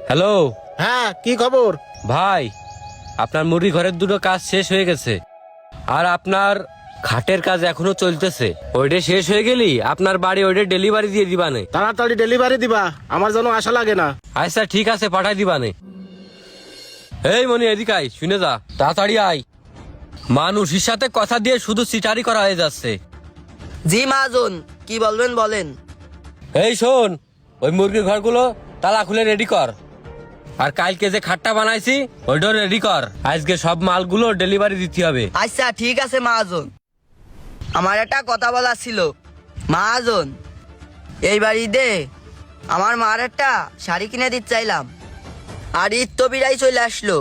Hello হ্যাঁ, কি খবর? ভাই, আপনার মুরগি ঘরের দুটো কাজ শেষ হয়ে গেছে, আর আপনার খাটের কাজ এখনো চলতেছে। ওইটা শেষ হয়ে গেলি আপনার বাড়ি ওইটা ডেলিভারি দিয়ে দিবানে। তাড়াতাড়ি ডেলিভারি দিবা, আমার যেন আশা লাগে না। আচ্ছা ঠিক আছে, পাঠাই দিবানে। এই মনি, এদিকে আয়, শুনে যা, তাড়াতাড়ি আয়। মানুষের সাথে কথা দিয়ে শুধু চিটারি করা হয়ে যাচ্ছে। জি মহাজন, কি বলবেন বলেন। এই শোন, ওই মুরগির ঘরগুলো তালা খুলে রেডি কর, আর কালকে যে খাটটা বানাইছি ওইটাও রেডি কর। আজকে সব মালগুলো ডেলিভারি দিতে হবে। আচ্ছা ঠিক আছে মহাজন। আমার একটা কথা বলার ছিল মহাজন। এই বাড়িতে আমার মার একটা শাড়ি কিনে দিতে চাইলাম, আর ঈদ তো বিদায় চলে আসলো,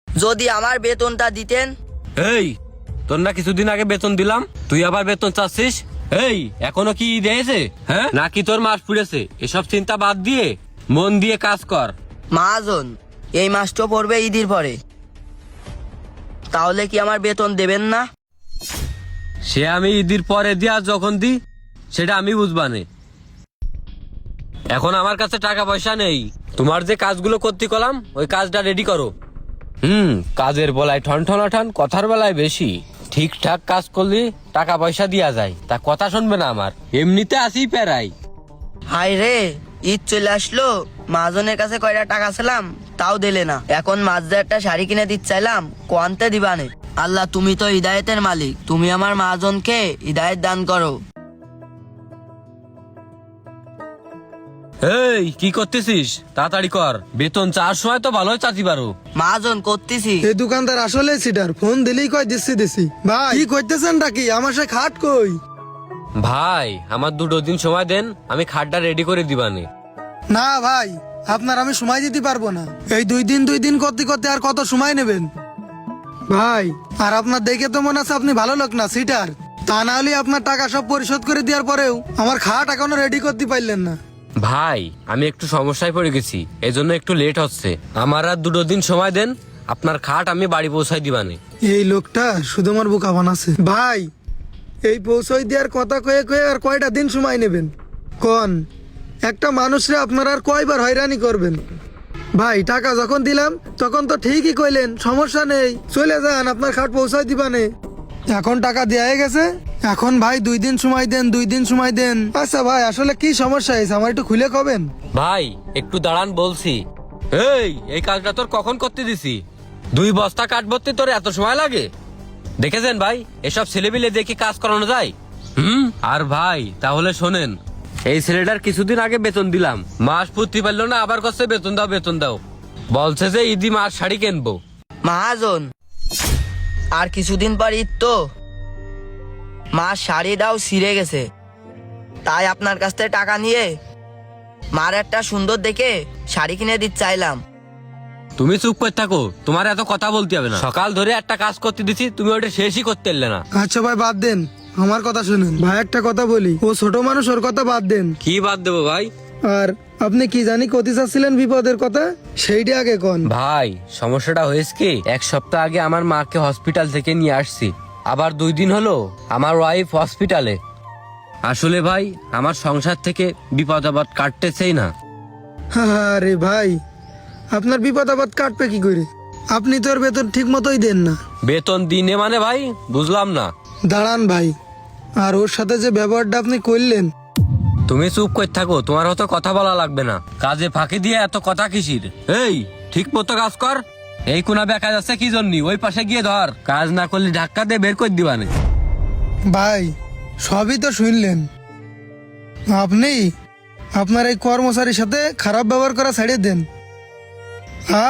যদি আমার বেতনটা দিতেন। এই, তোর না কিছুদিন আগে বেতন দিলাম, তুই আবার বেতন চাচ্ছিস? এই, এখনো কি ঈদ হয়েছে? হ্যাঁ, নাকি তোর মাস পুড়েছে? এসব চিন্তা বাদ দিয়ে মন দিয়ে কাজ কর। মহাজন, এই মাসটা পড়বে ঈদের পরে, তাহলে কি আমার বেতন দেবেন না? সে আমি ঈদের পরে দিয়া যখন দি সেটা আমি বুঝবানে। এখন আমার কাছে টাকা পয়সা নেই। তোমার যে কাজগুলো করতে কলাম ওই কাজটা রেডি করো। কাজের বেলায় ঠন ঠন, কথার বেলায় বেশি। ঠিকঠাক কাজ করলে টাকা পয়সা দিয়া যায়, তা কথা শুনবে না আমার। এমনিতে আসি পেরাই। হায় রে, ঈদ চলে আসলো, মহাজনের কাছে কয়টা টাকা ছিলাম তাও দিলে না। এখন মাঝে একটা শাড়ি কিনে দিতে চাইলাম, কোয়ান্তে দিবানে। আল্লাহ, তুমি তো হৃদায়তের মালিক, তুমি আমার মহাজনকে হৃদায়ত দান করো। এই, কি করতেছিস? তাড়াতাড়ি কর, বেতন চার সময় তো ভালোই চাতি পারো। মহাজন, করতেছি। এই দোকানদার আসলে সিটার, ফোন দিলেই কয় দিচ্ছি। ভাই কি করতেছেন নাকি? আমার সে খাট কই? ভাই, আমার 2 দিন সময় দেন, আমি খাটটা রেডি করে দিবানে। না ভাই, আপনার আমি সময় দিতে পারবো না। এই 2 দিন করতে করতে আর কত সময় নেবেন ভাই? আর আপনার দেখে তো মনে আছে আপনি ভালো লোক না, সিটার। তা না হলে আপনার টাকা সব পরিশোধ করে দেওয়ার পরেও আমার খাট এখনো রেডি করতে পারলেন না। ভাই, আমি একটু সমস্যায় পড়ে গেছি, এজন্য একটু লেট হচ্ছে। আমার আর 2 দিন সময় দেন, আপনার খাট আমি বাড়ি পৌঁছাই দিবানে। এই লোকটা শুধু আমার বোকা বানাচ্ছে ভাই। এই পৌঁছাই দেওয়ার কথা কয়ে কয়ে আর কয়টা দিন সময় নেবেন কোন? একটা মানুষরে আপনারা আর কয়বার হয়রানি করবেন ভাই? টাকা যখন দিলাম তখন তো ঠিকই কইলেন সমস্যা নেই, চলে যান, আপনার খাট পৌঁছাই দিবানে। এখন টাকা দেয়া হয়ে গেছে, এখন ভাই 2 দিন সময় দেন, 2 দিন সময় দেন। আচ্ছা ভাই, আসলে কি সমস্যা হয়েছে আমার একটু খুলে কবেন? ভাই, একটু দাঁড়ান বলছি। এই কাজটা তোর কখন করতে দিছি? 2 বস্তা কাঠ ভর্তি, তোর এত সময় লাগে? দেখেছেন ভাই, এসব ছেলেপিলে দেখি কাজ করানো যায়? আর ভাই, তাহলে শোনেন, এই ছেলেটার কিছুদিন আগে বেতন দিলাম, মাস পূর্তি পারলো না, আবার করছে বেতন দাও। বলছে যে ঈদি মাস শাড়ি কিনবো। মহাজন, আর কিছুদিন পর ঈদ তো, মার শাড়িটাও ছিঁড়ে গেছে, তাই আপনার কাছ থেকে টাকা নিয়ে মার একটা সুন্দর দেখে শাড়ি কিনে দিতে চাইলাম। তুমি চুপ করে থাকো, তোমার এত কথা বলতে হবে না। সকাল ধরে একটা কাজ করতে দিছি, তুমি ওটা শেষই করতে পারলে না। আচ্ছা ভাই, বাদ দেন, আমার কথা শুনেন ভাই। একটা কথা বলি, ও ছোট মানুষ, ওর কথা বাদ দেন। কি বাদ দেবো ভাই? আর আপনি কি জানি কতি চাচ্ছিলেন বিপদের কথা, সেইটা আগে কোন। ভাই, সমস্যাটা হয়েছে কি, 1 সপ্তাহ আগে আমার মাকে হসপিটাল থেকে নিয়ে আসছি, আবার 2 দিন হলো আমার ওয়াইফ হসপিটালে। আসলে ভাই, আমার সংসার থেকে বিপদ আপদ কাটতেছেই না। আরে ভাই, আপনার বিপদ আপদ কাটবে কি করে? আপনি তো ওর বেতন ঠিক মতোই দেন না। বেতন দিনে মানে ভাই, বুঝলাম না। দাঁড়ান ভাই, আর ওর সাথে যে ব্যবহারটা আপনি করলেন। তুমি চুপ করে থাকো, তোমার হয়তো কথা বলা লাগবে না। কাজে ফাঁকি দিয়ে এত কথা কিসির? এই, ঠিক মতো কাজ কর। এই কোনা বেকা যাচ্ছে কি জন্য? ওই পাশে গিয়ে ধর, কাজ না করলে ধাক্কা দিয়ে বের করে দিবানে। ভাই, সবই তো শুনলেন। আপনি আপনার এই কর্মচারীর সাথে খারাপ ব্যবহার করা ছেড়ে দেন,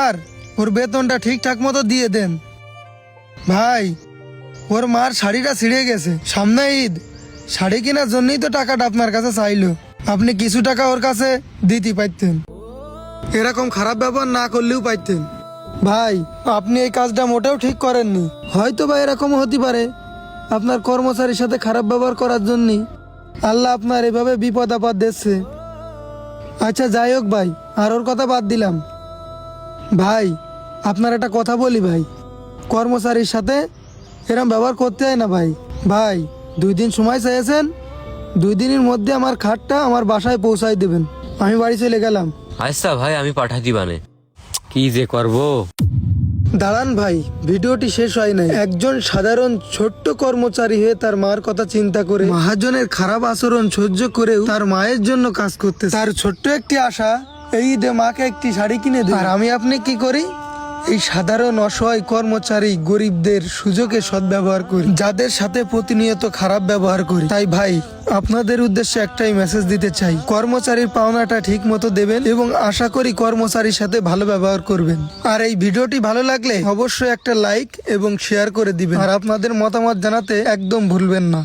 আর ওর বেতনটা ঠিকঠাক মতো দিয়ে দেন। ভাই, ওর মার শাড়িটা ছিঁড়ে গেছে, সামনে ঈদ, শাড়ি কেনার জন্যই তো টাকাটা আপনার কাছে চাইলো। আপনি কিছু টাকা ওর কাছে দিতে পারতেন, এরকম খারাপ ব্যবহার না করলেও পারতেন। ভাই, আপনি এই কাজটা মোটেও ঠিক করেননি। হয়তো বা এরকম হতে পারে আপনার কর্মচারীর সাথে খারাপ ব্যবহার করার জন্যই আল্লাহ আপনার এভাবে বিপদ আপদ দিচ্ছে। আচ্ছা যাই হোক ভাই, আর ওর কথা বাদ দিলাম। ভাই, আপনার একটা কথা বলি ভাই, কর্মচারীর সাথে এরকম ব্যবহার করতে হয় না ভাই। ভাই, 2 দিন সময় চেয়েছেন, 2 দিনের মধ্যে আমার খাটটা আমার বাসায় পৌঁছাই দেবেন। আমি বাড়ি চলে গেলাম। আচ্ছা ভাই, আমি পাঠাই দিবানে। কি যে করবো। দাঁড়ান ভাই, ভিডিওটি শেষ হয় নাই। একজন সাধারণ ছোট্ট কর্মচারী হয়ে তার মার কথা চিন্তা করে মহাজনের খারাপ আচরণ সহ্য করেও তার মায়ের জন্য কাজ করতে, তার ছোট্ট একটি আশা এই ঈদে মাকে একটি শাড়ি কিনে দেয়। আর আমি আপনি কি করি? এই সাধারণ অসহায় কর্মচারী গরিবদের সুযোগে সদ্ব্যবহার করি, যাদের সাথে প্রতিনিয়ত খারাপ ব্যবহার করি। তাই ভাই, আপনাদের উদ্দেশ্যে একটাই মেসেজ দিতে চাই, কর্মচারীর পাওনাটা ঠিক মতো দেবেন এবং আশা করি কর্মচারীর সাথে ভালো ব্যবহার করবেন। আর এই ভিডিওটি ভালো লাগলে অবশ্যই একটা লাইক এবং শেয়ার করে দিবেন, আর আপনাদের মতামত জানাতে একদম ভুলবেন না।